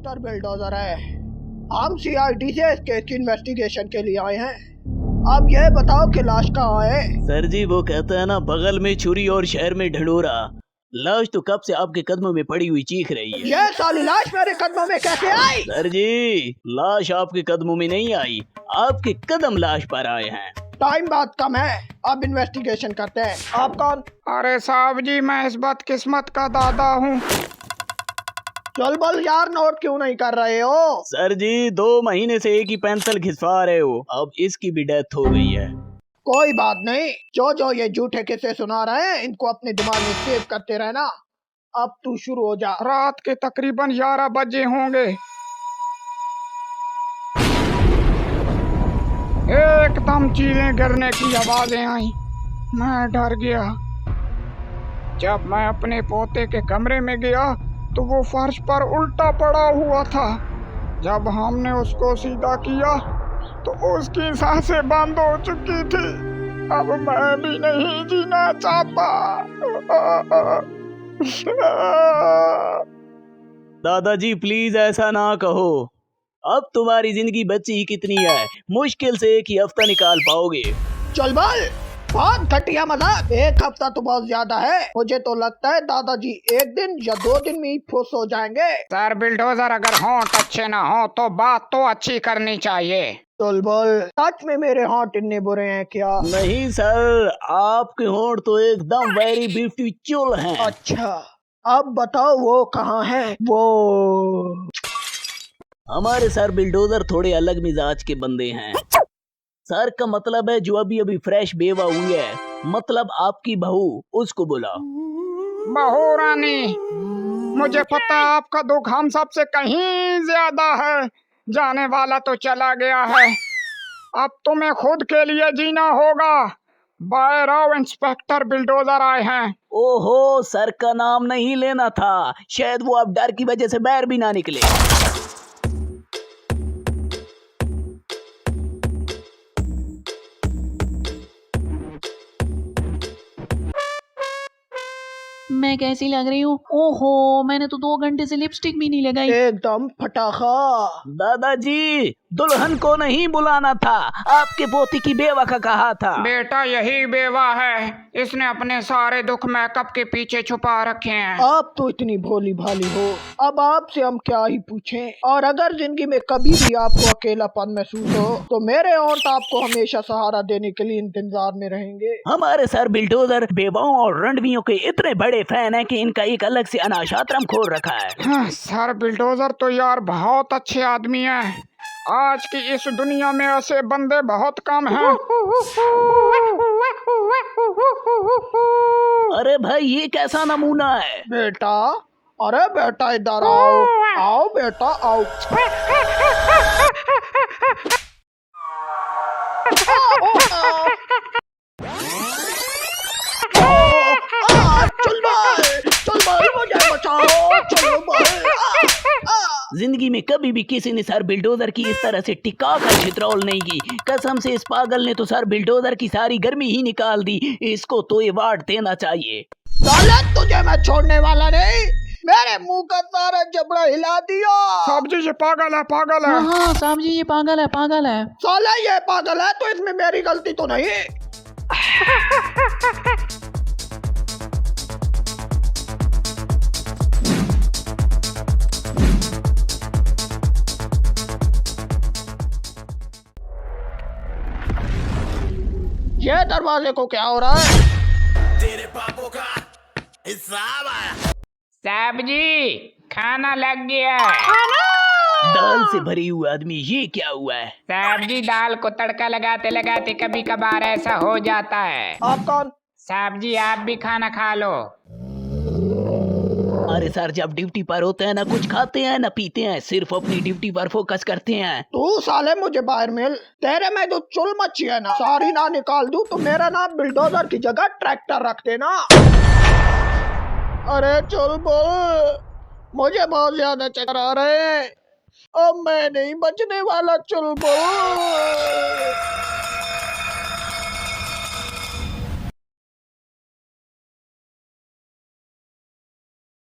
Inspector bulldozer है। हम CID से इस केस की इन्वेस्टिगेशन के लिए आए हैं। अब ये बताओ कि लाश कहाँ है? सर जी वो कहता है ना, बगल में छुरी और शहर में ढिंढोरा। लाश तो कब से आपके कदमों में पड़ी हुई चीख रही है। ये साली लाश मेरे कदमों में कैसे आई? सर जी लाश आपके कदमों में नहीं आई, आपके कदम लाश पर आए हैं। टाइम बहुत कम है, अब इन्वेस्टिगेशन करते हैं। आप कौन? अरे साहब जी मैं इस बदकिस्मत का दादा हूँ। चल बोल यार, नोट क्यों नहीं कर रहे हो? सर जी 2 महीने से एक ही पेंसिल घिसवा रहे हो, अब इसकी भी डेथ हो गई है। कोई बात नहीं, जो ये झूठे किस्से सुना रहे हैं इनको अपने दिमाग में सेव करते रहना। अब तू शुरू हो जा। रात के तकरीबन 11 बजे होंगे। एकदम चीजें गिरने की आवाजें आई। मैं डर गया। जब मैं अपने पोते के कमरे में गया तो वो फर्श पर उल्टा पड़ा हुआ था। जब हमने उसको सीधा किया तो उसकी सांसें बंद हो चुकी थी। अब मैं भी नहीं जीना चाहता। दादाजी प्लीज ऐसा ना कहो, अब तुम्हारी जिंदगी बची ही कितनी है, मुश्किल से एक ही हफ्ता निकाल पाओगे। चल बोल, बहुत घटिया मजाक। 1 हफ्ता तो बहुत ज्यादा है। मुझे तो लगता है दादाजी 1 दिन या 2 दिन में ही फुस हो जाएंगे। सर बिल्डोजर अगर होंठ अच्छे ना हो तो बात तो अच्छी करनी चाहिए। चल बोल, सच में मेरे होंठ इतने बुरे हैं क्या? नहीं सर, आपके होंठ तो एकदम वेरी ब्यूटीफुल हैं। अच्छा, अब बताओ वो कहाँ है? वो हमारे सर बिल्डोजर थोड़े अलग मिजाज के बंदे हैं। सर का मतलब है जो अभी अभी फ्रेश बेवा हुई है, मतलब आपकी बहू, उसको बुला। बहू रानी, मुझे पता आपका दुख हम सबसे कहीं ज्यादा है। जाने वाला तो चला गया है, अब तुम्हें खुद के लिए जीना होगा। बाय राव इंस्पेक्टर बिल्डोजर आए हैं। ओहो, सर का नाम नहीं लेना था, शायद वो अब डर की वजह से बाहर भी ना निकले। मैं कैसी लग रही हूँ? ओहो, मैंने तो 2 घंटे से लिपस्टिक भी नहीं लगाई। एकदम फटाखा। दादाजी दुल्हन को नहीं बुलाना था, आपके पोती की बेवा का कहा था। बेटा यही बेवा है, इसने अपने सारे दुख मेकअप के पीछे छुपा रखे हैं। आप तो इतनी भोली भाली हो, अब आपसे हम क्या ही पूछें। और अगर जिंदगी में कभी भी आपको अकेलापन महसूस हो तो मेरे होंठ आपको हमेशा सहारा देने के लिए इंतजार में रहेंगे। हमारे सर बिल्डोजर बेवाओं और रणवियों के इतने बड़े फैन हैं कि इनका एक अलग से अनाथ आश्रम खोल रखा है। हाँ, सर बिल्डोजर तो यार बहुत अच्छे आदमी हैं। आज की इस दुनिया में ऐसे बंदे बहुत कम हैं। अरे भाई ये कैसा नमूना है? बेटा, अरे बेटा इधर आओ। आओ बेटा आओ। चल भाई मुझे बचाओ, चलो भाई। जिंदगी में कभी भी किसी ने सर बिल्डोजर की इस तरह से टिका कर छितरौल नहीं की। कसम से इस पागल ने तो सर बिल्डोजर की सारी गर्मी ही निकाल दी। इसको तो अवार्ड देना चाहिए। साला तुझे मैं छोड़ने वाला नहीं, मेरे मुंह का सारा जबड़ा हिला दिया। साहब जी ये पागल है, पागल है। हाँ साहब जी ये पागल है, पागल है। साला ये पागल है तो इसमें मेरी गलती तो नहीं। ये दरवाजे को क्या हो रहा है? तेरे पापों का हिसाब आया। साहब जी खाना लग गया। दाल से भरी हुई आदमी, ये क्या हुआ है? साहब जी दाल को तड़का लगाते लगाते कभी कभार ऐसा हो जाता है। आप कौन? साहब जी आप भी खाना खा लो। अरे सर जब ड्यूटी पर होते हैं ना कुछ खाते हैं ना पीते हैं, सिर्फ अपनी ड्यूटी पर फोकस करते हैं। तू साले मुझे बाहर मिल, तेरे में जो चुल मची है ना सारी ना निकाल दूं तो मेरा नाम बिल्डोजर की जगह ट्रैक्टर रख देना। अरे चल बोल, मुझे बहुत ज्यादा चक्कर आ रहे हैं, अब मैं नहीं बचने वाला। चल बोल।